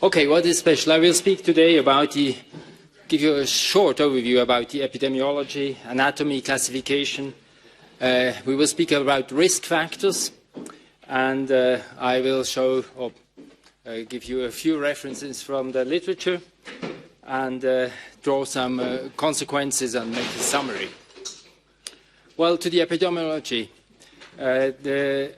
Okay, what is special? I will speak today about give you a short overview about the epidemiology, anatomy, classification. We will speak about risk factors, and I will show or give you a few references from the literature and draw some consequences and make a summary. Well, to the epidemiology,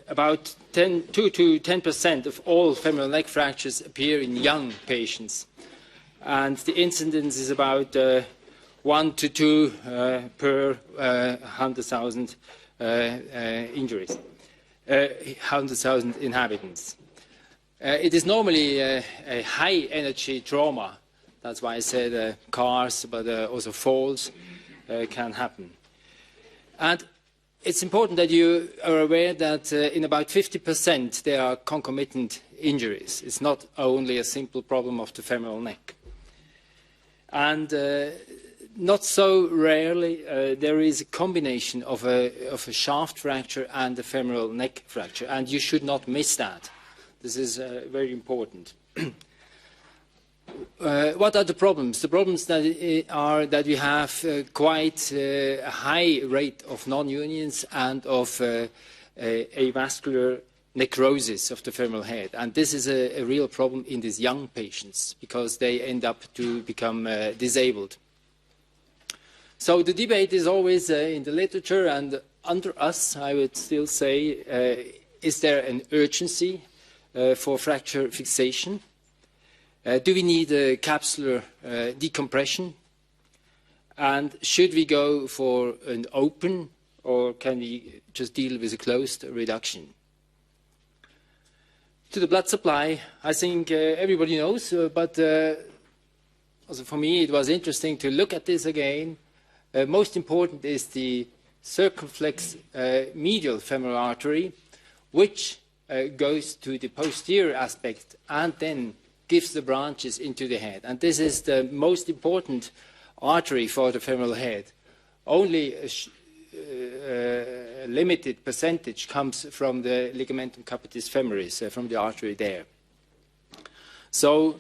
about 2 to 10% of all femoral neck fractures appear in young patients, and the incidence is about 1 to 2 per 100,000 injuries, 100,000 inhabitants. It is normally a high-energy trauma. That's why I said cars, but also falls can happen. And it's important that you are aware that in about 50% there are concomitant injuries. It's not only a simple problem of the femoral neck. And not so rarely there is a combination of a shaft fracture and a femoral neck fracture, and you should not miss that. This is very important. What are the problems? The problems that are that we have quite a high rate of non-unions and of avascular necrosis of the femoral head. And this is a real problem in these young patients because they end up to become disabled. So the debate is always in the literature, and under us, I would still say, is there an urgency for fracture fixation? Do we need a capsular decompression? And should we go for an open, or can we just deal with a closed reduction? To the blood supply, I think everybody knows, but also for me it was interesting to look at this again. Most important is the circumflex medial femoral artery, which goes to the posterior aspect and then gives the branches into the head. And this is the most important artery for the femoral head. Only a limited percentage comes from the ligamentum capitis femoris, from the artery there. So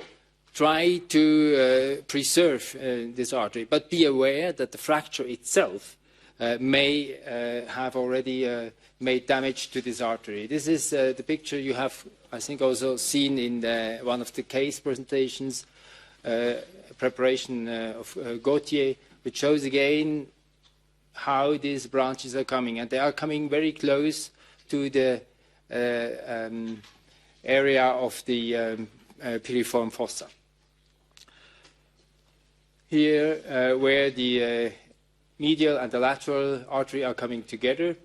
try to preserve this artery, but be aware that the fracture itself may have already made damage to this artery. This is the picture you have, I think, also seen in one of the case presentations, preparation of Gautier, which shows again how these branches are coming. And they are coming very close to the area of the piriform fossa. Here, where the medial and the lateral artery are coming together,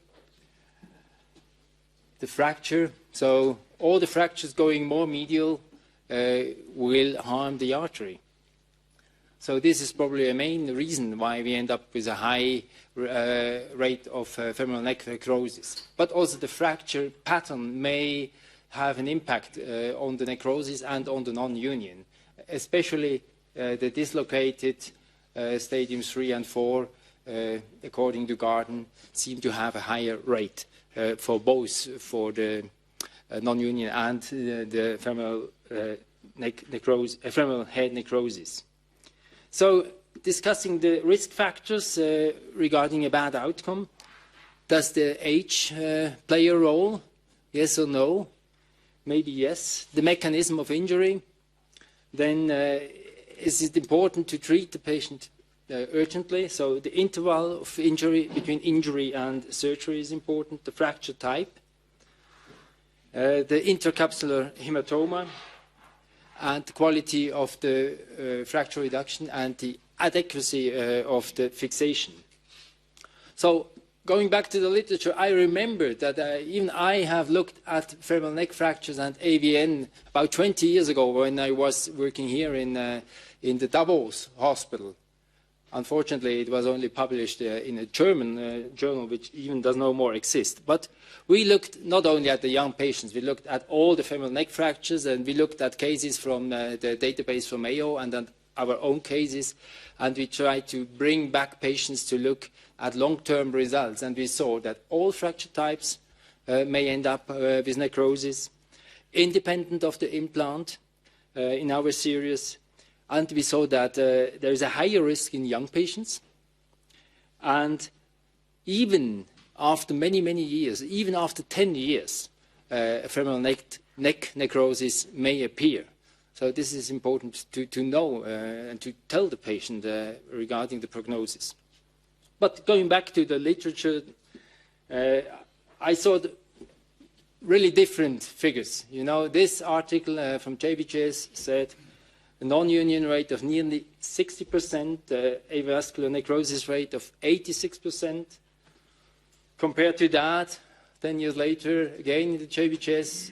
the fracture, so all the fractures going more medial will harm the artery. So this is probably a main reason why we end up with a high rate of femoral neck necrosis. But also the fracture pattern may have an impact on the necrosis and on the non-union, especially the dislocated stadiums 3 and 4, according to Garden, seem to have a higher rate for both, for the non-union and the femoral, femoral head necrosis. So, discussing the risk factors regarding a bad outcome, does the age play a role? Yes or no? Maybe yes. The mechanism of injury, then is it important to treat the patient urgently? So the interval of injury between injury and surgery is important. The fracture type, the intercapsular hematoma, and the quality of the fracture reduction and the adequacy of the fixation. So going back to the literature, I remember that even I have looked at femoral neck fractures and AVN about 20 years ago when I was working here in the Davos hospital. Unfortunately, it was only published in a German journal, which even does no more exist. But we looked not only at the young patients, we looked at all the femoral neck fractures, and we looked at cases from the database from Mayo and then our own cases, and we tried to bring back patients to look at long-term results. And we saw that all fracture types may end up with necrosis, independent of the implant. in our series, and we saw that there is a higher risk in young patients. And even after many, many years, even after 10 years, femoral neck necrosis may appear. So this is important to know and to tell the patient regarding the prognosis. But going back to the literature, I saw really different figures. You know, this article from JBJS said a non-union rate of nearly 60%, avascular necrosis rate of 86%. Compared to that, 10 years later, again in the JBJS,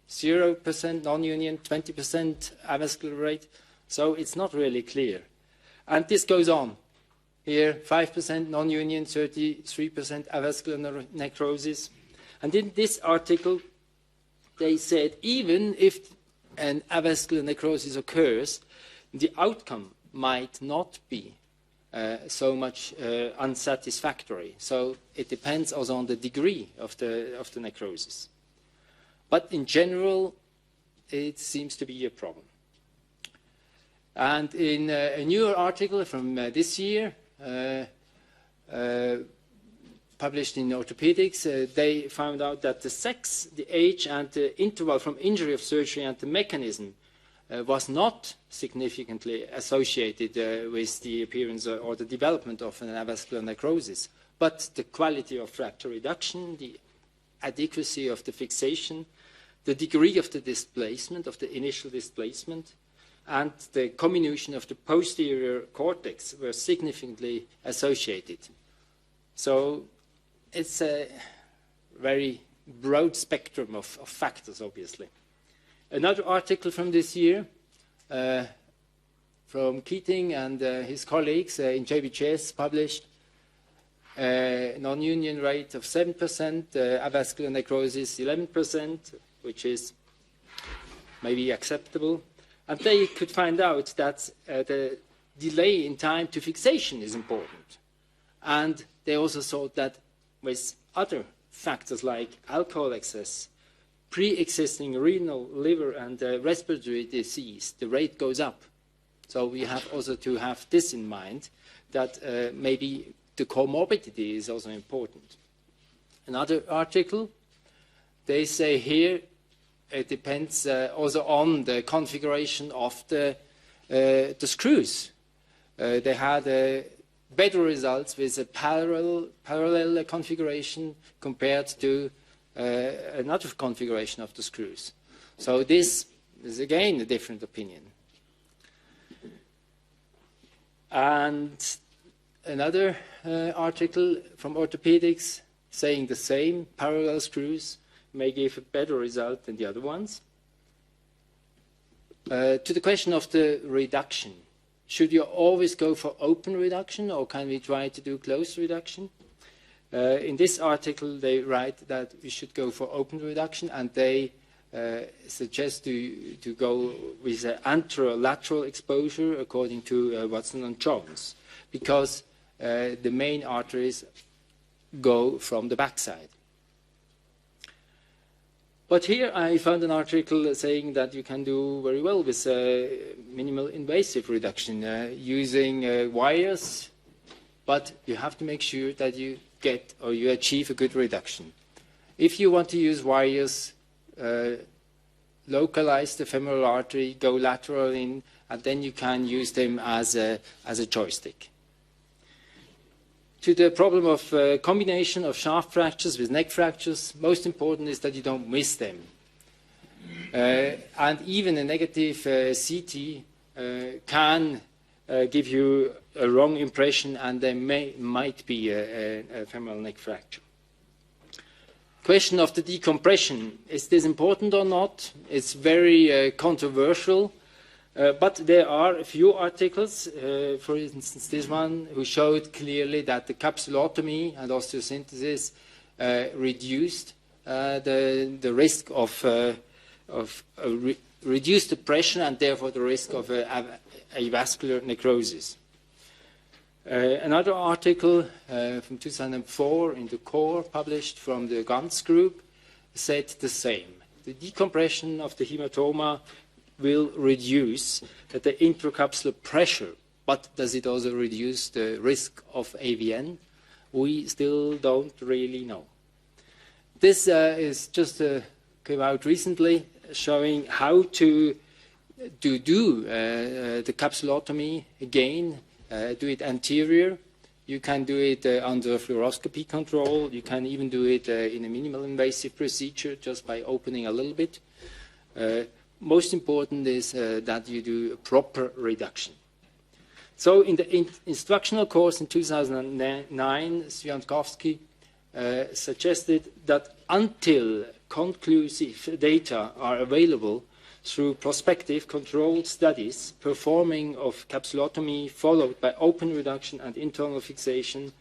0% non-union, 20% avascular rate. So it's not really clear. And this goes on. Here, 5% non-union, 33% avascular necrosis. And in this article, they said even if an avascular necrosis occurs, the outcome might not be so much unsatisfactory. So it depends also on the degree of the necrosis. But in general, it seems to be a problem. And in a newer article from this year, published in Orthopedics, they found out that the sex, the age, and the interval from injury of surgery and the mechanism was not significantly associated with the appearance or the development of an avascular necrosis, but the quality of fracture reduction, the adequacy of the fixation, the degree of the displacement, of the initial displacement, and the comminution of the posterior cortex were significantly associated. So it's a very broad spectrum of factors, obviously. Another article from this year, from Keating and his colleagues in JBJS, published a non-union rate of 7%, avascular necrosis 11%, which is maybe acceptable. And they could find out that the delay in time to fixation is important. And they also saw that with other factors like alcohol excess, pre-existing renal, liver, and respiratory disease, the rate goes up. So we have also to have this in mind, that maybe the comorbidity is also important. Another article, they say here, it depends also on the configuration of the screws. They had better results with a parallel configuration compared to another configuration of the screws. So this is again a different opinion. And another article from Orthopedics saying the same, parallel screws may give a better result than the other ones. To the question of the reduction, should you always go for open reduction or can we try to do closed reduction? In this article, they write that we should go for open reduction, and they suggest to go with an anterolateral exposure according to Watson and Jones, because the main arteries go from the backside. But here I found an article saying that you can do very well with minimal invasive reduction using wires, but you have to make sure that you get or you achieve a good reduction. If you want to use wires, localize the femoral artery, go lateral in, and then you can use them as a joystick. To the problem of combination of shaft fractures with neck fractures, most important is that you don't miss them. And even a negative CT can give you a wrong impression, and there might be a femoral neck fracture. Question of the decompression, is this important or not? It's very controversial. But there are a few articles, for instance this one, who showed clearly that the capsulotomy and osteosynthesis reduced the risk of reduced depression and therefore the risk of avascular necrosis. Another article from 2004 in the Core, published from the Ganz group, said the same. The decompression of the hematoma will reduce the intracapsular pressure, but does it also reduce the risk of AVN? We still don't really know. This is just came out recently, showing how to do the capsulotomy again, do it anterior. You can do it under fluoroscopy control. You can even do it in a minimal invasive procedure just by opening a little bit. Most important is that you do a proper reduction. So in the instructional course in 2009, Swiatkowski suggested that until conclusive data are available through prospective controlled studies, performing of capsulotomy followed by open reduction and internal fixation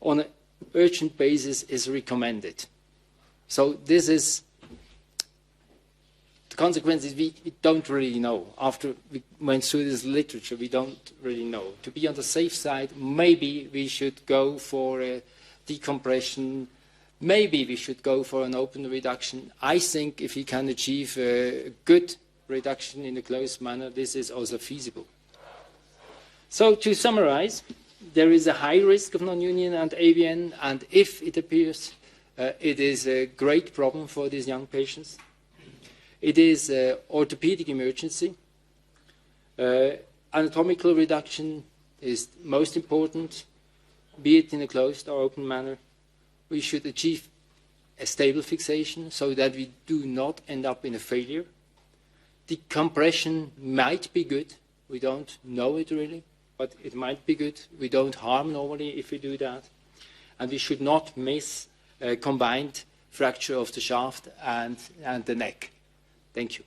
on an urgent basis is recommended. So this is the consequences we don't really know. After we went through this literature, we don't really know. To be on the safe side, maybe we should go for a decompression. Maybe we should go for an open reduction. I think if we can achieve a good reduction in a closed manner, this is also feasible. So to summarize, there is a high risk of non-union and AVN, and if it appears, it is a great problem for these young patients. It is an orthopedic emergency. Anatomical reduction is most important, be it in a closed or open manner. We should achieve a stable fixation so that we do not end up in a failure. Decompression might be good. We don't know it really, but it might be good. We don't harm normally if we do that. And we should not miss a combined fracture of the shaft and the neck. Thank you.